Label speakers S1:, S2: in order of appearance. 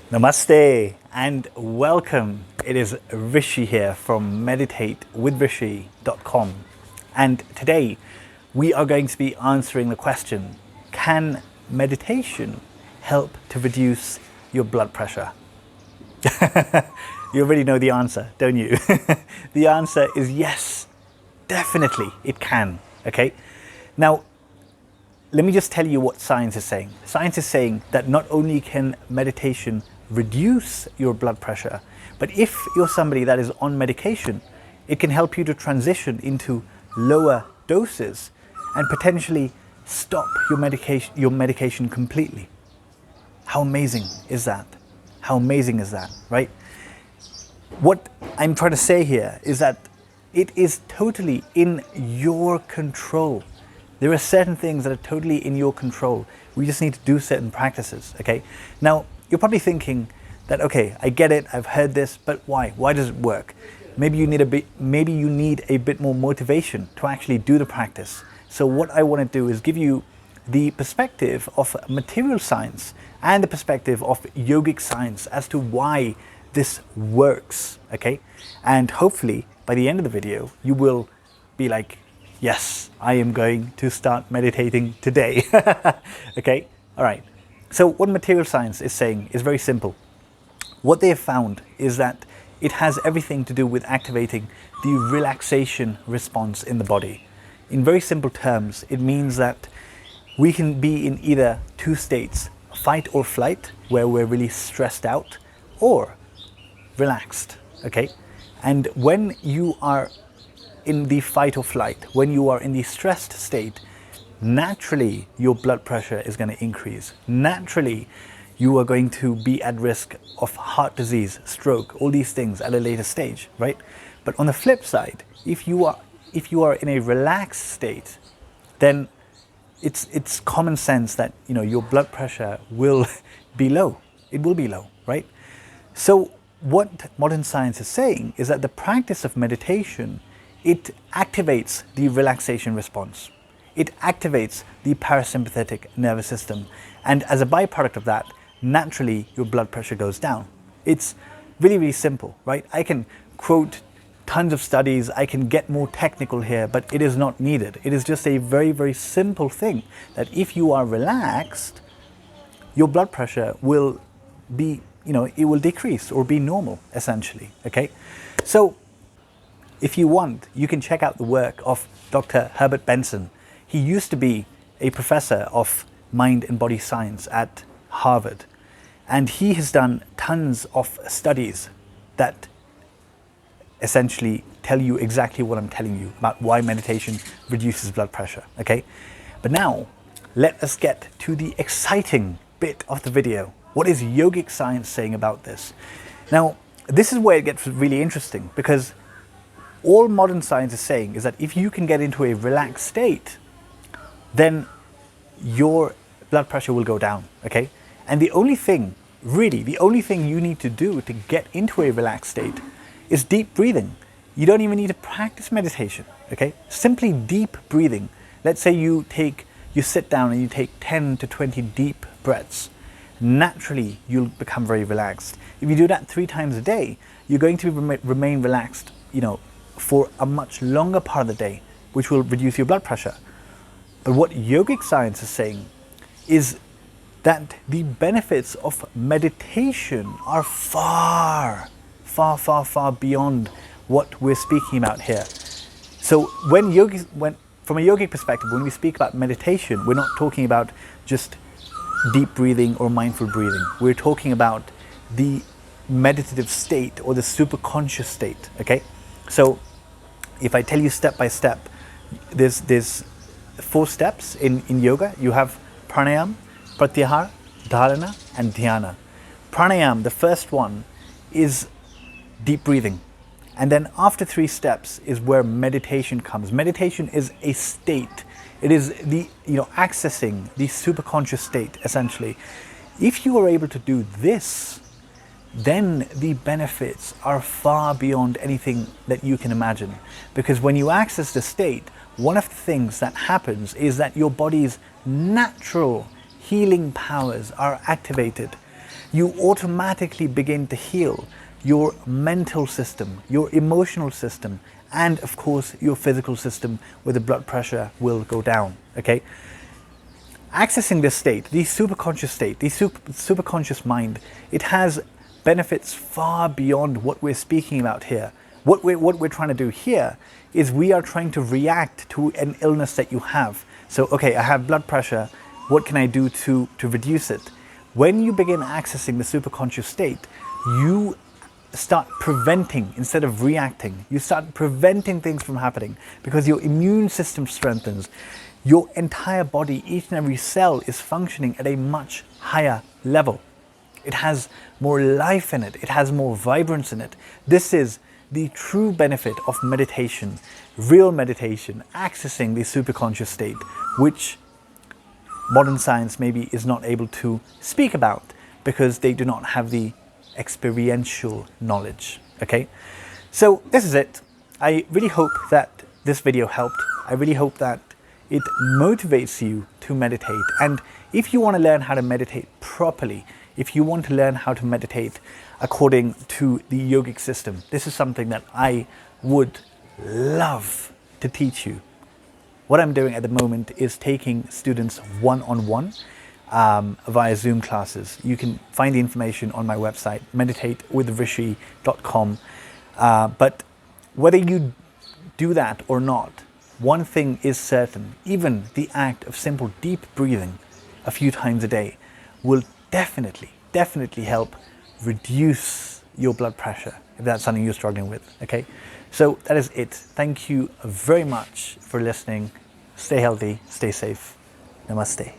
S1: Namaste and welcome. It is Rishi here from meditatewithrishi.com, and today we are going to be answering the question, can meditation help to reduce your blood pressure? You already know the answer, don't you? The answer is yes, definitely it can. Okay, now let me just tell you what science is saying. Science is saying that not only can meditation reduce your blood pressure, but if you're somebody that is on medication, it can help you to transition into lower doses and potentially stop your medication completely. How amazing is that? How amazing is that, right? What I'm trying to say here is that it is totally in your control. There are certain things that are totally in your control. We just need to do certain practices, okay? Now, you're probably thinking that, okay, I get it, I've heard this, but why? Why does it work? Maybe you need a bit more motivation to actually do the practice. So what I want to do is give you the perspective of material science and the perspective of yogic science as to why this works, okay? And hopefully by the end of the video, you will be like, yes, I am going to start meditating today. Okay, all right. So what material science is saying is very simple. What they have found is that it has everything to do with activating the relaxation response in the body. In very simple terms, it means that we can be in either two states, fight or flight, where we're really stressed out, or relaxed, okay? And when you are in the fight or flight, when you are in the stressed state, naturally your blood pressure is going to increase. Naturally, you are going to be at risk of heart disease, stroke, all these things at a later stage, right? But on the flip side, if you are in a relaxed state, then it's common sense that your blood pressure will be low. It will be low, right? So what modern science is saying is that the practice of meditation, it activates the relaxation response. It activates the parasympathetic nervous system. And as a byproduct of that, naturally your blood pressure goes down. It's really, really simple, right? I can quote tons of studies, I can get more technical here, but it is not needed. It is just a very, very simple thing that if you are relaxed, your blood pressure will be, it will decrease or be normal, essentially, okay? So if you want, you can check out the work of Dr. Herbert Benson. He used to be a professor of mind and body science at Harvard. And he has done tons of studies that essentially tell you exactly what I'm telling you about why meditation reduces blood pressure, okay? But now, let us get to the exciting bit of the video. What is yogic science saying about this? Now, this is where it gets really interesting, because all modern science is saying is that if you can get into a relaxed state, then your blood pressure will go down, okay? And the only thing you need to do to get into a relaxed state is deep breathing. You don't even need to practice meditation, okay? Simply deep breathing. Let's say you sit down and you take 10 to 20 deep breaths. Naturally, you'll become very relaxed. If you do that 3 times a day, you're going to remain relaxed, for a much longer part of the day, which will reduce your blood pressure. But what yogic science is saying is that the benefits of meditation are far, far, far, far beyond what we're speaking about here. So from a yogic perspective, when we speak about meditation, we're not talking about just deep breathing or mindful breathing. We're talking about the meditative state or the superconscious state, okay? So if I tell you step by step, there's 4 steps in yoga. You have pranayam, pratyahara, dharana, and dhyana. Pranayam, the first one, is deep breathing. And then after 3 steps is where meditation comes. Meditation is a state. It is the, accessing the superconscious state, essentially. If you are able to do this, then the benefits are far beyond anything that you can imagine. Because when you access the state, one of the things that happens is that your body's natural healing powers are activated. you automatically begin to heal your mental system, your emotional system, and of course your physical system, where the blood pressure will go down. Okay, accessing this state, the superconscious state, the superconscious mind, it has benefits far beyond what we're speaking about here. What we're trying to do here is we are trying to react to an illness that you have. So, okay, I have blood pressure. What can I do to reduce it? When you begin accessing the superconscious state, you start preventing instead of reacting. You start preventing things from happening because your immune system strengthens. Your entire body, each and every cell, is functioning at a much higher level. It has more life in it. It has more vibrance in it. This is the true benefit of meditation, real meditation, accessing the superconscious state, which modern science maybe is not able to speak about because they do not have the experiential knowledge. Okay, so this is it. I really hope that this video helped. I really hope that it motivates you to meditate. And if you want to learn how to meditate properly, if you want to learn how to meditate according to the yogic system, this is something that I would love to teach you. What I'm doing at the moment is taking students one-on-one via Zoom classes. You can find the information on my website, meditatewithrishi.com. But whether you do that or not, one thing is certain: even the act of simple deep breathing a few times a day will definitely help reduce your blood pressure if that's something you're struggling with. Okay, so that is it. Thank you very much for listening. Stay healthy, stay safe. Namaste.